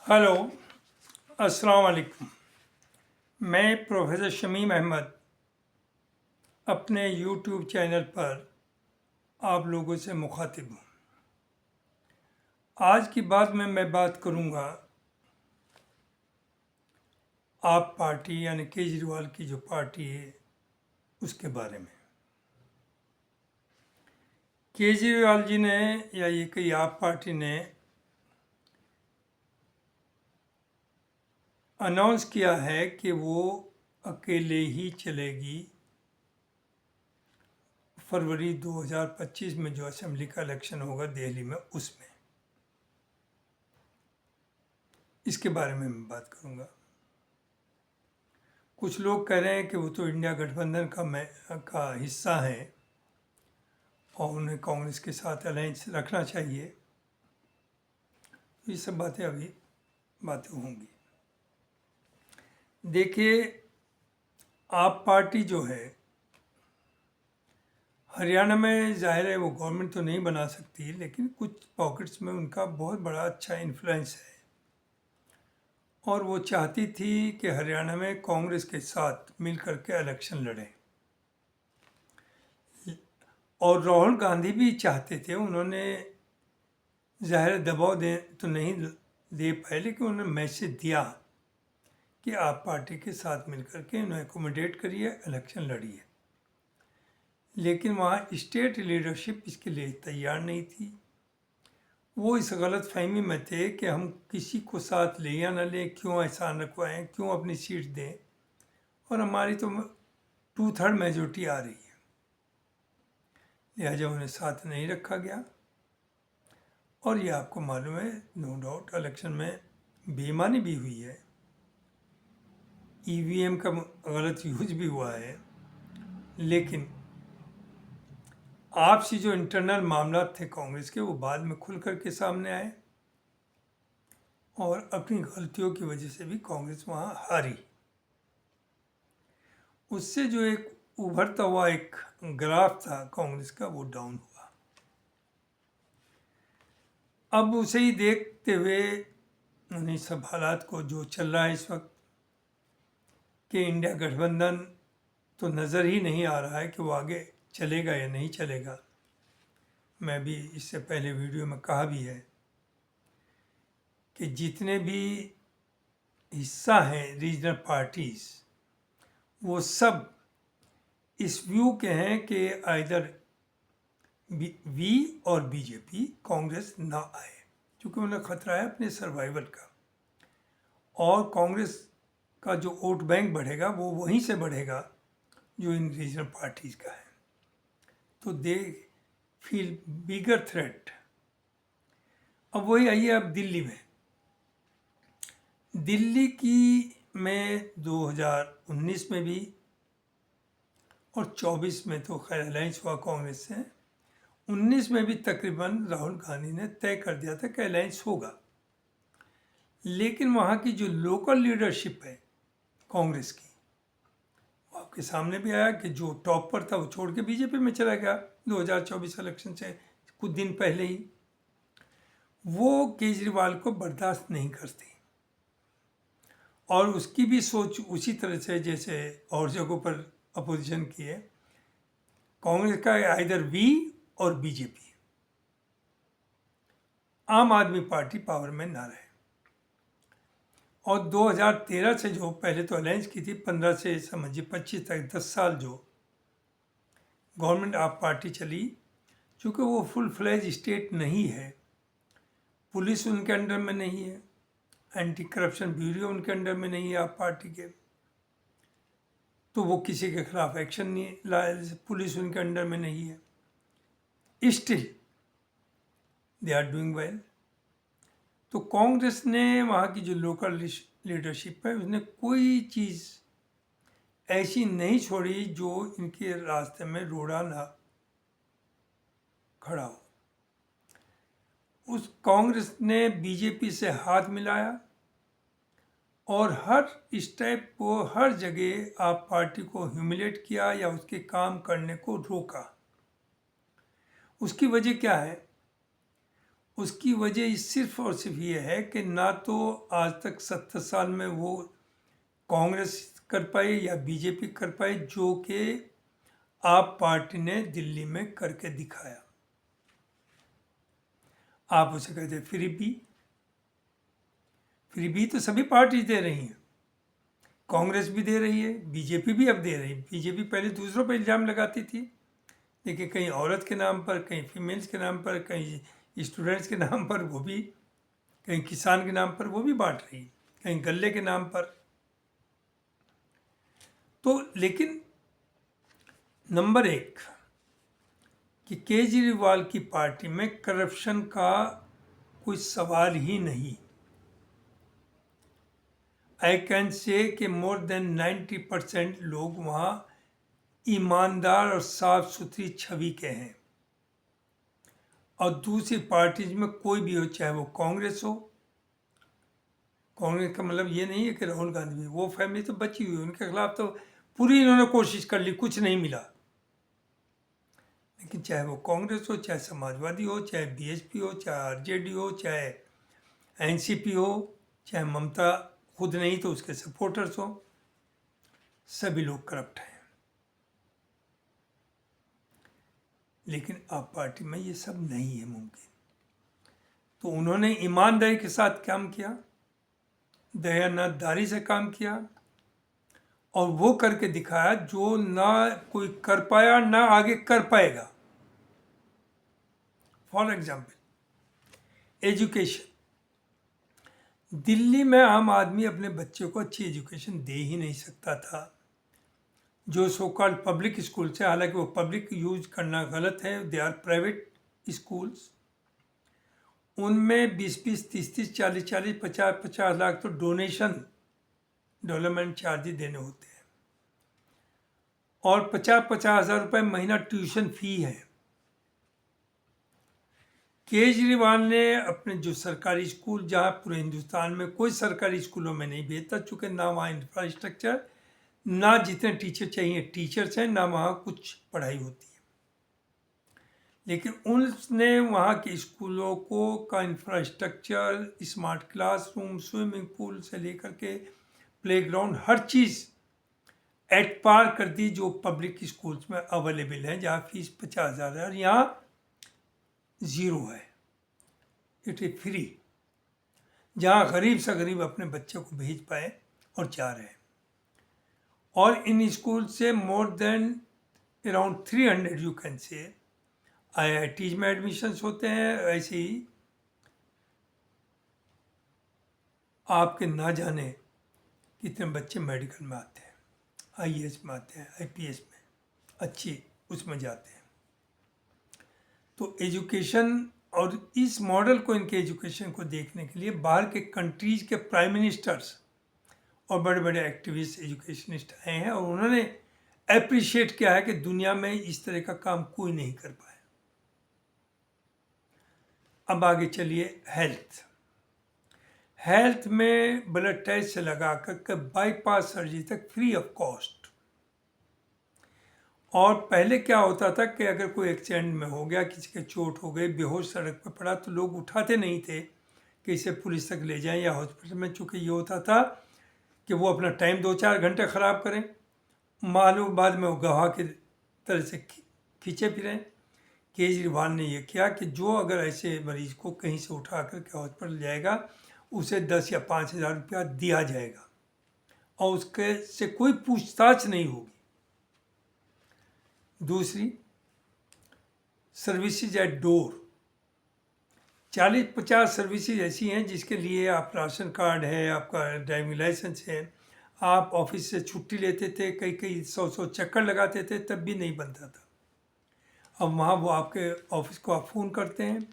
Hello, अस्सलाम वालेकुम। मैं प्रोफेसर शमीम अहमद अपने यूट्यूब चैनल पर आप लोगों से मुखातिब हूँ। आज की बात में मैं बात करूँगा आप पार्टी यानी केजरीवाल की जो पार्टी है उसके बारे में। केजरीवाल जी ने या ये कई आप पार्टी ने अनाउंस किया है कि वो अकेले ही चलेगी फरवरी 2025 में जो असेंबली का इलेक्शन होगा दिल्ली में, उसमें। इसके बारे में मैं बात करूँगा। कुछ लोग कह रहे हैं कि वो तो इंडिया गठबंधन का हिस्सा है और उन्हें कांग्रेस के साथ अलायंस रखना चाहिए। ये सब बातें होंगी। देखिए, आप पार्टी जो है हरियाणा में, जाहिर है वो गवर्नमेंट तो नहीं बना सकती, लेकिन कुछ पॉकेट्स में उनका बहुत बड़ा अच्छा इन्फ्लुएंस है और वो चाहती थी कि हरियाणा में कांग्रेस के साथ मिल करके इलेक्शन लड़े। और राहुल गांधी भी चाहते थे, उन्होंने ज़ाहिर दबाव तो नहीं दे पाए, लेकिन उन्होंने मैसेज दिया कि आप पार्टी के साथ मिलकर के इन्हें एकोमोडेट करिए, इलेक्शन लड़िए। लेकिन वहाँ स्टेट लीडरशिप इसके लिए तैयार नहीं थी। वो इस गलत फहमी में थे कि हम किसी को साथ ले या न लें, क्यों एहसान रखवाएं, क्यों अपनी सीट दें, और हमारी तो 2/3 मेजोरिटी आ रही है, लिहाजा उन्हें साथ नहीं रखा गया। और ये आपको मालूम है, नो डाउट इलेक्शन में बेईमानी भी हुई है, ईवीएम का गलत यूज भी हुआ है, लेकिन आपसी जो इंटरनल मामला थे कांग्रेस के, वो बाद में खुल करके सामने आए और अपनी गलतियों की वजह से भी कांग्रेस वहाँ हारी। उससे जो एक उभरता हुआ एक ग्राफ था कांग्रेस का, वो डाउन हुआ। अब उसे ही देखते हुए उन्हीं सब हालात को जो चल रहा है इस वक्त कि इंडिया गठबंधन तो नज़र ही नहीं आ रहा है कि वो आगे चलेगा या नहीं चलेगा। मैं भी इससे पहले वीडियो में कहा भी है कि जितने भी हिस्सा हैं रीजनल पार्टीज़, वो सब इस व्यू के हैं कि आइदर वी और बीजेपी कांग्रेस ना आए, क्योंकि उन्हें खतरा है अपने सर्वाइवल का। और कांग्रेस का जो वोट बैंक बढ़ेगा वो वहीं से बढ़ेगा जो इन रीजनल पार्टीज़ का है। तो दे फील बिगर थ्रेट। अब वही आइए, अब दिल्ली में, दिल्ली की में 2019 में भी और 24 में तो खैर अलायंस हुआ कांग्रेस से, 19 में भी तकरीबन राहुल गांधी ने तय कर दिया था कि अलायंस होगा। लेकिन वहाँ की जो लोकल लीडरशिप है कांग्रेस की, वो आपके सामने भी आया कि जो टॉप पर था वो छोड़ के बीजेपी में चला गया 2024 इलेक्शन से कुछ दिन पहले ही। वो केजरीवाल को बर्दाश्त नहीं करती और उसकी भी सोच उसी तरह से जैसे और जगहों पर अपोजिशन की है। कांग्रेस का आइदर वी और बीजेपी, आम आदमी पार्टी पावर में ना रहे। और 2013 से जो पहले तो अलायंस की थी, 15 से समझिए 25 तक 10 साल जो गवर्नमेंट आप पार्टी चली, चूँकि वो फुल फ्लैज स्टेट नहीं है, पुलिस उनके अंडर में नहीं है, एंटी करप्शन ब्यूरो उनके अंडर में नहीं है आप पार्टी के, तो वो किसी के खिलाफ एक्शन नहीं लाए, पुलिस उनके अंडर में नहीं है, still they are doing well. तो कांग्रेस ने वहाँ की जो लोकल लीडरशिप है उसने कोई चीज़ ऐसी नहीं छोड़ी जो इनके रास्ते में रोड़ा ना खड़ा हो। उस कांग्रेस ने बीजेपी से हाथ मिलाया और हर स्टेप को, हर जगह आप पार्टी को ह्यूमिलेट किया या उसके काम करने को रोका। उसकी वजह क्या है? उसकी वजह सिर्फ और सिर्फ ये है कि ना तो आज तक 70 साल में वो कांग्रेस कर पाई या बीजेपी कर पाई जो कि आप पार्टी ने दिल्ली में करके दिखाया। आप उसे कहते फ्री बी तो सभी पार्टी दे रही हैं, कांग्रेस भी दे रही है, बीजेपी भी अब दे रही है। बीजेपी पहले दूसरों पर इल्ज़ाम लगाती थी, लेकिन कहीं औरत के नाम पर, कहीं फीमेल्स के नाम पर, कहीं स्टूडेंट्स के नाम पर वो भी, कहीं किसान के नाम पर वो भी बांट रही है, कहीं गले के नाम पर। तो लेकिन नंबर 1 कि केजरीवाल की पार्टी में करप्शन का कोई सवाल ही नहीं। आई कैन से कि मोर देन 90% लोग वहाँ ईमानदार और साफ सुथरी छवि के हैं। और दूसरी पार्टीज में कोई भी हो, चाहे वो कांग्रेस हो, कांग्रेस का मतलब ये नहीं है कि राहुल गांधी, वो फैमिली तो बची हुई, उनके खिलाफ तो पूरी इन्होंने कोशिश कर ली, कुछ नहीं मिला। लेकिन चाहे वो कांग्रेस हो, चाहे समाजवादी हो, चाहे बीएसपी हो, चाहे आरजेडी हो, चाहे एनसीपी हो, चाहे ममता खुद नहीं तो उसके सपोर्टर्स हो, सभी लोग करप्ट हैं। लेकिन आप पार्टी में ये सब नहीं है मुमकिन। तो उन्होंने ईमानदारी के साथ काम किया, दयानतदारी से काम किया और वो करके दिखाया जो ना कोई कर पाया ना आगे कर पाएगा। फॉर एग्जाम्पल एजुकेशन, दिल्ली में आम आदमी अपने बच्चे को अच्छी एजुकेशन दे ही नहीं सकता था। जो सो कॉल्ड पब्लिक स्कूल्स है, हालांकि वो पब्लिक यूज करना गलत है, दे आर प्राइवेट स्कूल्स, उनमें 20-20, 30-30, 40-40, 50-50 लाख तो डोनेशन, डेवलपमेंट चार्जेस देने होते हैं और 50-50 हज़ार रुपये महीना ट्यूशन फी है। केजरीवाल ने अपने जो सरकारी स्कूल, जहाँ पूरे हिंदुस्तान में कोई सरकारी स्कूलों में नहीं भेजता, चूँकि ना वहाँ इंफ्रास्ट्रक्चर, ना जितने टीचर चाहिए टीचर्स हैं, ना वहाँ कुछ पढ़ाई होती है, लेकिन उसने वहाँ के स्कूलों को का infrastructure, smart classroom, swimming pool से लेकर के playground, her cheese at par कर दी जो पब्लिक स्कूल्स में अवेलेबल है, जहाँ फीस 50,000 है और यहाँ 0 है, इट इज फ्री, जहाँ गरीब से गरीब अपने बच्चे को भेज पाए और जा रहे हैं। और इन स्कूल से more than around 300 you can say IITs में एडमिशन्स होते हैं। ऐसे ही आपके ना जाने कितने बच्चे मेडिकल में आते हैं, IAS में आते हैं, IPS में अच्छी उसमें जाते हैं। तो एजुकेशन, और इस मॉडल को, इनके एजुकेशन को देखने के लिए बाहर के कंट्रीज के प्राइम मिनिस्टर्स और बड़े बड़े एक्टिविस्ट एजुकेशनिस्ट आए हैं और उन्होंने अप्रिशिएट किया है कि दुनिया में इस तरह का काम कोई नहीं कर पाया। अब आगे चलिए हेल्थ में ब्लड टेस्ट से लगा कर बाईपास सर्जरी तक फ्री ऑफ कॉस्ट। और पहले क्या होता था कि अगर कोई एक्सीडेंट में हो गया, किसी के चोट हो गई, बेहोश सड़क पर पड़ा, तो लोग उठाते नहीं थे कि इसे पुलिस तक ले जाएं या हॉस्पिटल में, चूँकि ये होता था कि वो अपना टाइम 2-4 घंटे ख़राब करें, मालूम बाद में वो गवाह की तरह से खींचे फिरें। केजरीवाल ने ये किया कि जो अगर ऐसे मरीज को कहीं से उठा करके हॉस्पिटल जाएगा, उसे 10 या 5,000 रुपया दिया जाएगा और उसके से कोई पूछताछ नहीं होगी। दूसरी, सर्विसेज एट डोर, 40-50 सर्विसेज ऐसी हैं जिसके लिए आप राशन कार्ड है, आपका ड्राइविंग लाइसेंस है, आप ऑफिस से छुट्टी लेते थे, कई 100 चक्कर लगाते थे, तब भी नहीं बनता था। अब वहाँ वो आपके ऑफिस को आप फ़ोन करते हैं,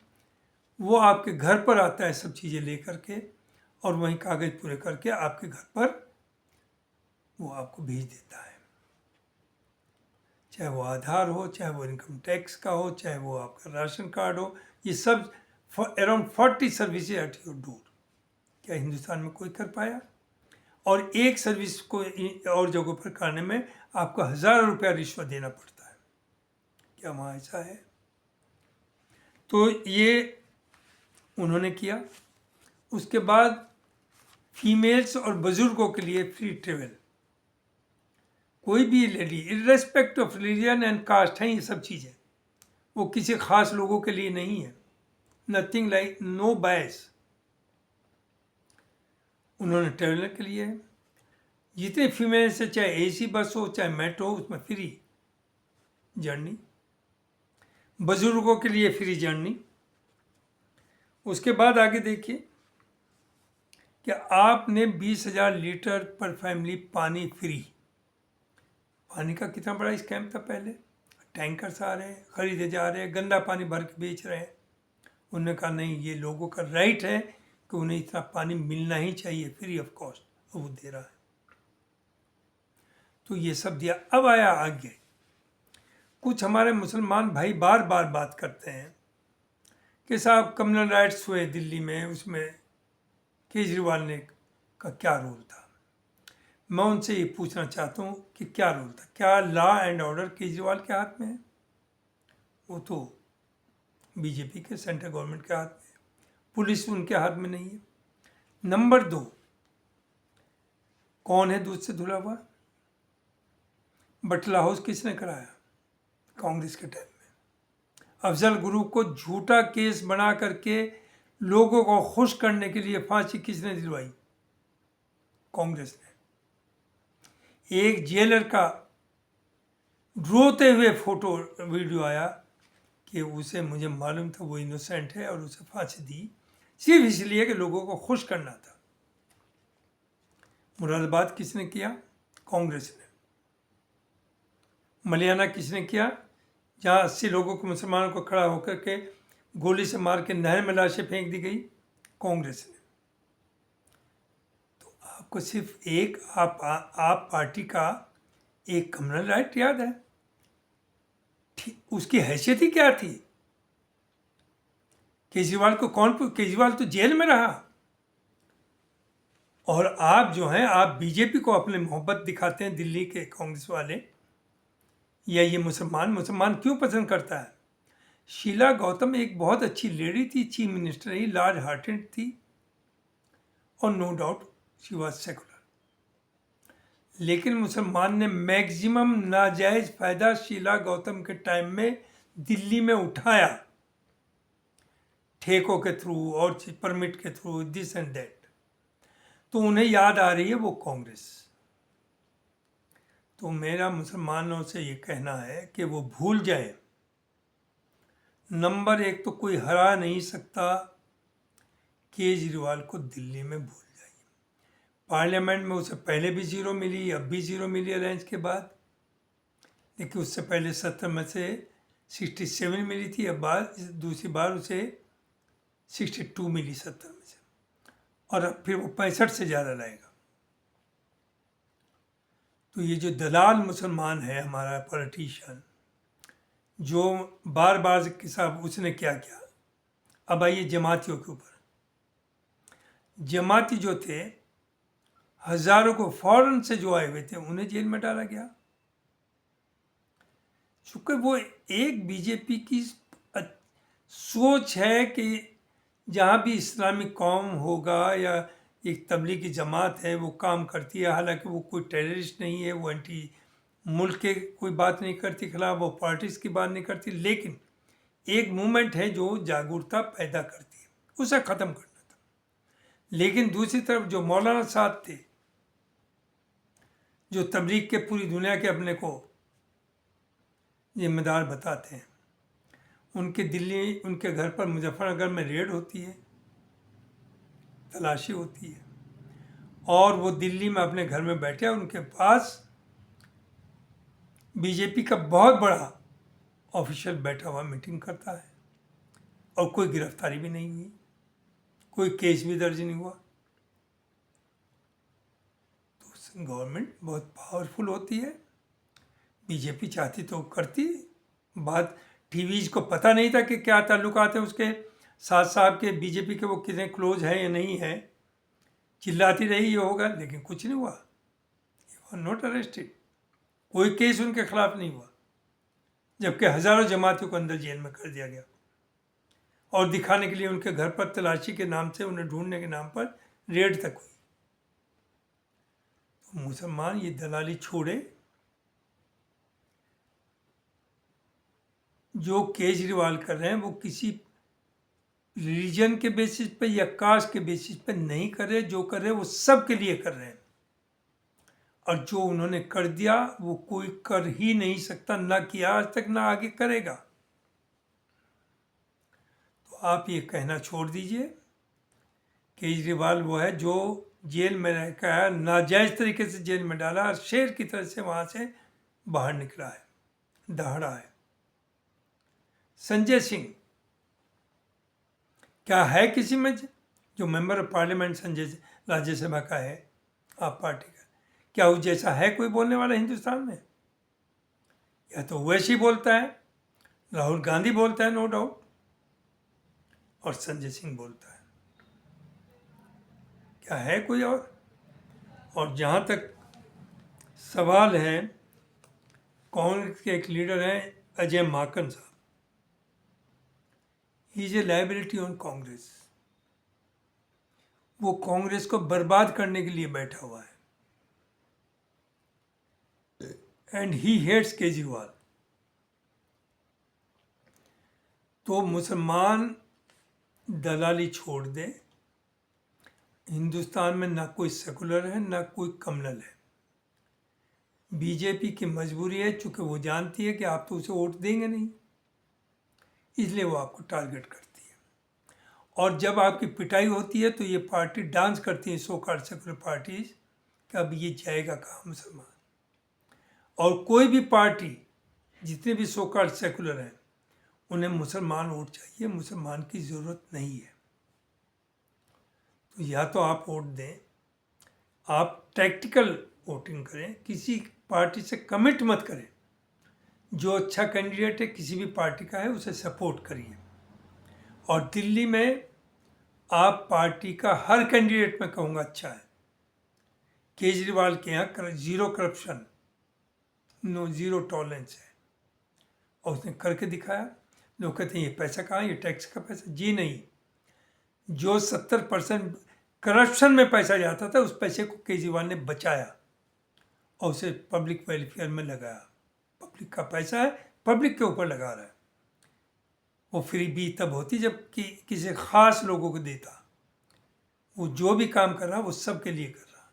वो आपके घर पर आता है सब चीज़ें लेकर के और वहीं कागज़ पूरे करके आपके घर पर वो आपको भेज देता है। चाहे वो आधार हो, चाहे वो इनकम टैक्स का हो, चाहे वो आपका राशन कार्ड हो, ये सब around 40 services at your door. क्या हिंदुस्तान में कोई कर पाया? और एक सर्विस को और जगहों पर करने में आपको हज़ारों रुपया रिश्वत देना पड़ता है। क्या वहाँ ऐसा है? तो ये उन्होंने किया। उसके बाद फीमेल्स और बुजुर्गों के लिए फ्री ट्रेवल, कोई भी lady irrespect of religion and caste हैं ये सब चीज़ें, वो किसी खास लोगों के लिए नहीं है। नथिंग लाइक, नो बायस। उन्होंने ट्रेवलर के लिए है। जितने फीमेल्स है, चाहे एसी बस हो चाहे मेट्रो हो, उसमें फ्री जर्नी। बुजुर्गों के लिए फ्री जर्नी। उसके बाद आगे देखिए कि आपने 20,000 लीटर पर फैमिली पानी फ्री। पानी का कितना बड़ा स्कैम था पहले। टैंकर्स आ रहे हैं, खरीदे जा रहे हैं, गंदा पानी भर के बेच रहे हैं। उन्होंने कहा नहीं, ये लोगों का राइट है कि उन्हें इतना पानी मिलना ही चाहिए फ्री ऑफ कॉस्ट, और वो दे रहा है। तो ये सब दिया। अब आया आगे, कुछ हमारे मुसलमान भाई बार बार बात करते हैं कि साहब कम्युनल राइट्स हुए दिल्ली में, उसमें केजरीवाल ने का क्या रोल था। मैं उनसे ये पूछना चाहता हूँ कि क्या रोल था। क्या लॉ एंड ऑर्डर केजरीवाल के हाथ में है? वो तो बीजेपी के, सेंट्रल गवर्नमेंट के हाथ में है। पुलिस उनके हाथ में नहीं है। नंबर 2, कौन है दूध से धुला हुआ? बटला हाउस किसने कराया? कांग्रेस के टाइम में। अफजल गुरु को झूठा केस बना करके लोगों को खुश करने के लिए फांसी किसने दिलवाई? कांग्रेस ने। एक जेलर का रोते हुए फोटो वीडियो आया कि उसे, मुझे मालूम था वो इनोसेंट है और उसे फांसी दी सिर्फ इसलिए कि लोगों को खुश करना था। मुरादाबाद किसने किया? कांग्रेस ने। मलियाना किसने किया? जहाँ 80 लोगों को, मुसलमानों को खड़ा होकर के गोली से मार के नहर में लाशें फेंक दी गई, कांग्रेस ने। तो आपको सिर्फ एक आप पार्टी का एक कम्युनल राइट याद है, उसकी हैसियत ही क्या थी? केजरीवाल को कौन, केजरीवाल तो जेल में रहा। और आप जो हैं, आप बीजेपी को अपने मोहब्बत दिखाते हैं, दिल्ली के कांग्रेस वाले, या ये मुसलमान क्यों पसंद करता है? शीला गौतम एक बहुत अच्छी लेडी थी, चीफ मिनिस्टर रही, लार्ज हार्टेड थी, और no doubt she was secular. लेकिन मुसलमान ने मैक्सिमम नाजायज फायदा शीला गौतम के टाइम में दिल्ली में उठाया, ठेकों के थ्रू और परमिट के थ्रू, दिस एंड दैट। तो उन्हें याद आ रही है वो कांग्रेस। तो मेरा मुसलमानों से ये कहना है कि वो भूल जाए। नंबर 1 तो कोई हरा नहीं सकता केजरीवाल को दिल्ली में। भूल जाइए। पार्लियामेंट में उसे पहले भी 0 मिली, अब भी 0 मिली अलायंस के बाद। लेकिन उससे पहले 70 में से 67 मिली थी, अब दूसरी बार उसे 62 मिली 70 में से, और अब फिर वो 65 से ज़्यादा लाएगा। तो ये जो दलाल मुसलमान है हमारा पॉलिटिशियन, जो बार बार कि साहब उसने क्या किया। अब आइए जमातियों के ऊपर। जमाती जो थे, हजारों को फौरन से जो आए हुए थे, उन्हें जेल में डाला गया, चूंकि वो एक बीजेपी की सोच है कि जहाँ भी इस्लामिक कौम होगा या एक तबलीगी जमात है वो काम करती है। हालांकि वो कोई टेररिस्ट नहीं है, वो एंटी मुल्क के कोई बात नहीं करती खिलाफ, वो पार्टीज की बात नहीं करती, लेकिन एक मूवमेंट है जो जागरूकता पैदा करती है, उसे ख़त्म करना था। लेकिन दूसरी तरफ जो मौलाना साहब थे, जो तबलीग के पूरी दुनिया के अपने को जिम्मेदार बताते हैं, उनके दिल्ली, उनके घर पर मुजफ्फरनगर में रेड होती है, तलाशी होती है, और वो दिल्ली में अपने घर में बैठे, उनके पास बीजेपी का बहुत बड़ा ऑफिशियल बैठा हुआ मीटिंग करता है, और कोई गिरफ्तारी भी नहीं हुई, कोई केस भी दर्ज नहीं हुआ। तो गवर्नमेंट बहुत पावरफुल होती है। बीजेपी चाहती तो करती बात। टीवीज को पता नहीं था कि क्या ताल्लुकात है उसके साथ साहब के, बीजेपी के वो कितने क्लोज हैं या नहीं है। चिल्लाती रही ये होगा, लेकिन कुछ नहीं हुआ। नॉट अरेस्टेड, कोई केस उनके खिलाफ नहीं हुआ, जबकि हजारों जमातियों को अंदर जेल में कर दिया गया। और दिखाने के लिए उनके घर पर तलाशी के नाम से, उन्हें ढूंढने के नाम पर रेड तक हुई। तो मुसलमान ये दलाली छोड़े। जो केजरीवाल कर रहे हैं वो किसी रिलीजन के बेसिस पे या कास्ट के बेसिस पे नहीं कर रहे, जो कर रहे हैं वो सब के लिए कर रहे हैं। और जो उन्होंने कर दिया वो कोई कर ही नहीं सकता, ना किया आज तक, ना आगे करेगा। तो आप ये कहना छोड़ दीजिए। केजरीवाल वो है जो जेल में रह कर आया, नाजायज तरीके से जेल में डाला और शेर की तरह से वहाँ से बाहर निकला है, दहाड़ा है। संजय सिंह क्या है किसी में जो member of parliament Sanjay Rajya Sabha का है आप पार्टी का, क्या उस जैसा है कोई बोलने वाला हिंदुस्तान में? या तो वैसे ही बोलता है, राहुल गांधी बोलता है नो डाउट, और संजय सिंह बोलता है। क्या है कोई और जहाँ तक सवाल है, कांग्रेस के एक लीडर हैं अजय माकन साहब, he is a liability on Congress. वो कांग्रेस को बर्बाद करने के लिए बैठा हुआ है, एंड ही हेट्स केजरीवाल। तो मुसलमान दलाली छोड़ दे। हिंदुस्तान में ना कोई सेकुलर है ना कोई कम्युनल है। बीजेपी की मजबूरी है, चूंकि वो जानती है कि आप तो उसे वोट देंगे नहीं, इसलिए वो आपको टारगेट करती है। और जब आपकी पिटाई होती है तो ये पार्टी डांस करती है, सो कॉल्ड सेकुलर पार्टीज, कि अब ये जाएगा कहाँ मुसलमान। और कोई भी पार्टी, जितने भी सो कॉल्ड सेकुलर हैं, उन्हें मुसलमान वोट चाहिए, मुसलमान की ज़रूरत नहीं है। तो या तो आप वोट दें, आप टैक्टिकल वोटिंग करें, किसी पार्टी से कमिट मत करें। जो अच्छा कैंडिडेट है किसी भी पार्टी का है उसे सपोर्ट करिए। और दिल्ली में आप पार्टी का हर कैंडिडेट मैं कहूँगा अच्छा है। केजरीवाल के यहाँ zero corruption, no zero tolerance है, और उसने करके दिखाया। लोग कहते हैं ये पैसा कहाँ, ये टैक्स का पैसा। जी नहीं, जो 70% करप्शन में पैसा जाता था उस पैसे को केजरीवाल ने बचाया और उसे पब्लिक वेलफेयर में लगाया। पब्लिक का पैसा है, पब्लिक के ऊपर लगा रहा है। वो फ्री बी तब होती जब किसी खास लोगों को देता। वो जो भी काम कर रहा वो सब के लिए कर रहा।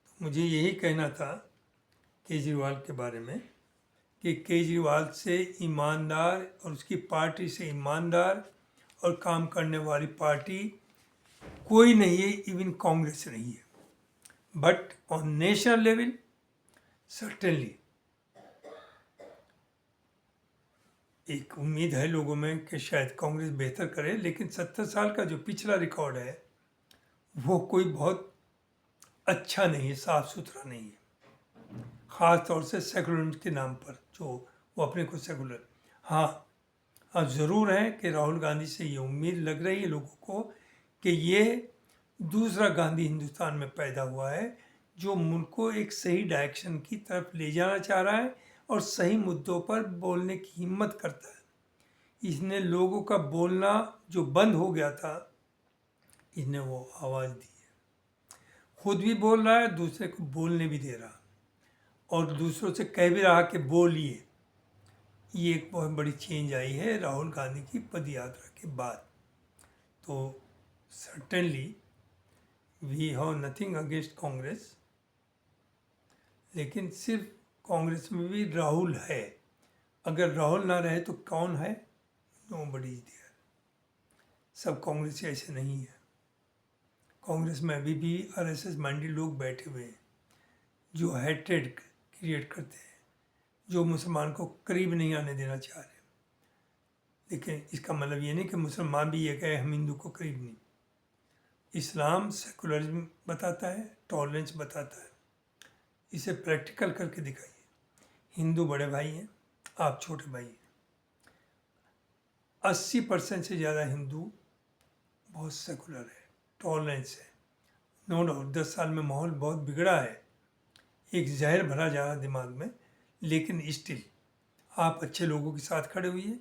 तो मुझे यही कहना था केजरीवाल के बारे में कि केजरीवाल से ईमानदार और उसकी पार्टी से ईमानदार और काम करने वाली पार्टी कोई नहीं है, इवन कांग्रेस नहीं है। But on national level certainly एक उम्मीद है लोगों में कि शायद कांग्रेस बेहतर करे, लेकिन 70 साल का जो पिछला रिकॉर्ड है वो कोई बहुत अच्छा नहीं है, साफ सुथरा नहीं है। ख़ास तौर से सेकुलर के नाम पर, जो वो अपने को सेकुलर। हाँ, अब ज़रूर है कि राहुल गांधी से ये उम्मीद लग रही है लोगों को कि ये दूसरा गांधी हिंदुस्तान में पैदा हुआ है, जो मुल्क को एक सही डायरेक्शन की तरफ ले जाना चाह रहा है और सही मुद्दों पर बोलने की हिम्मत करता है। इसने लोगों का बोलना जो बंद हो गया था, इसने वो आवाज़ दी है। खुद भी बोल रहा है, दूसरे को बोलने भी दे रहा, और दूसरों से कह भी रहा कि बोलिए। ये एक बहुत बड़ी चेंज आई है राहुल गांधी की पद यात्रा के बाद। तो certainly we have nothing against Congress, लेकिन सिर्फ कांग्रेस में भी राहुल है। अगर राहुल ना रहे तो कौन है? Nobody is there. सब कांग्रेस ऐसे नहीं है। कांग्रेस में अभी भी आरएसएस माइंडेड लोग बैठे हुए हैं जो हेट्रेड क्रिएट करते हैं, जो मुसलमान को करीब नहीं आने देना चाह रहे। लेकिन इसका मतलब ये नहीं कि मुसलमान भी ये कहे हम हिंदू को करीब नहीं। इस्लाम सेकुलरिज्म बताता है, टॉलरेंस बताता है। इसे प्रैक्टिकल करके दिखाइए। हिंदू बड़े भाई हैं, आप छोटे भाई हैं। 80% से ज़्यादा हिंदू बहुत सेकुलर है, टॉलरेंस है। नो डाउट 10 साल में माहौल बहुत बिगड़ा है, एक जहर भरा जा रहा दिमाग में, लेकिन स्टिल आप अच्छे लोगों के साथ खड़े हुए,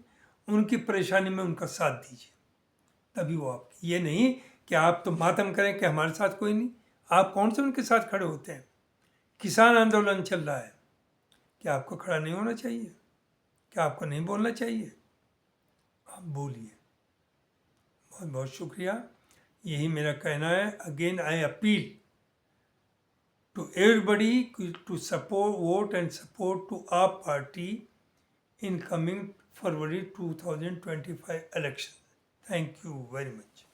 उनकी परेशानी में उनका साथ दीजिए, तभी वो आपकी। ये नहीं कि आप तो मातम करें कि हमारे साथ कोई नहीं। आप कौन से उनके साथ खड़े होते हैं? किसान आंदोलन चल रहा है, क्या आपको खड़ा नहीं होना चाहिए? क्या आपको नहीं बोलना चाहिए? आप बोलिए। बहुत बहुत शुक्रिया, यही मेरा कहना है। Again I appeal to everybody to support, vote and support to our party in coming February 2025 election. Thank you very much.